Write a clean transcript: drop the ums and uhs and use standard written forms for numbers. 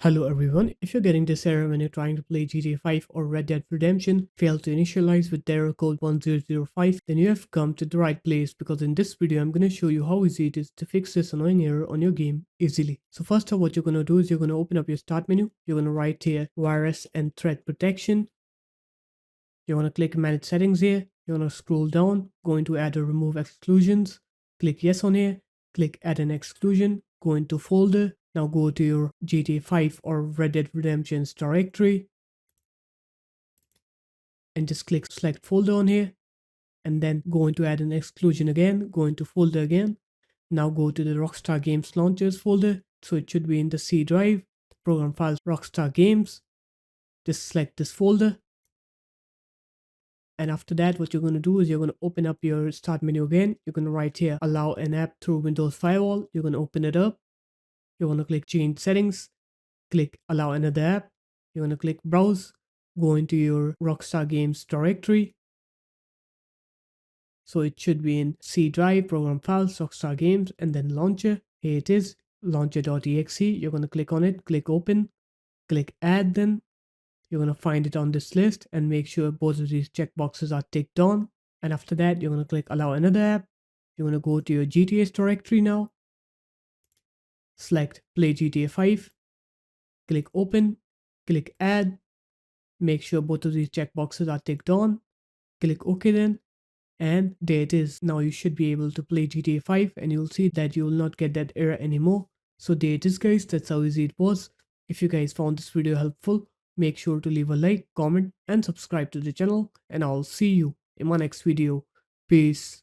Hello everyone, if you're getting this error when you're trying to play GTA 5 or Red Dead Redemption, fail to initialize with the error code 1005, then you have come to the right place because in this video I'm going to show you how easy it is to fix this annoying error on your game easily. So first of what you're going to do is you're going to open up your start menu, you're going to write here virus and threat protection, you're going to click manage settings here, you're going to scroll down, going to add or remove exclusions, click yes on here, click add an exclusion, go into folder, now go to your GTA 5 or Red Dead Redemption's directory and just click select folder on here and then go into add an exclusion again, go into folder again. Now go to the Rockstar Games Launchers folder. So it should be in the C drive, program files Rockstar Games. Just select this folder. And after that, what you're going to do is you're going to open up your start menu again. You're going to write here, allow an app through Windows Firewall. You're going to open it up. You're going to click change settings, click allow another app. You're going to click browse, go into your Rockstar Games directory. So it should be in C drive, program files, Rockstar Games, and then launcher. Here it is, launcher.exe. You're going to click on it, click open, click add then. You're going to find it on this list and make sure both of these checkboxes are ticked on. And after that, you're going to click allow another app. You're going to go to your GTA's directory now. Select play GTA 5. Click open, click add. Make sure both of these checkboxes are ticked on. Click OK then. And there it is. Now you should be able to play GTA 5 and you'll see that you will not get that error anymore. So there it is guys, that's how easy it was. If you guys found this video helpful, make sure to leave a like, comment and subscribe to the channel and I'll see you in my next video. Peace.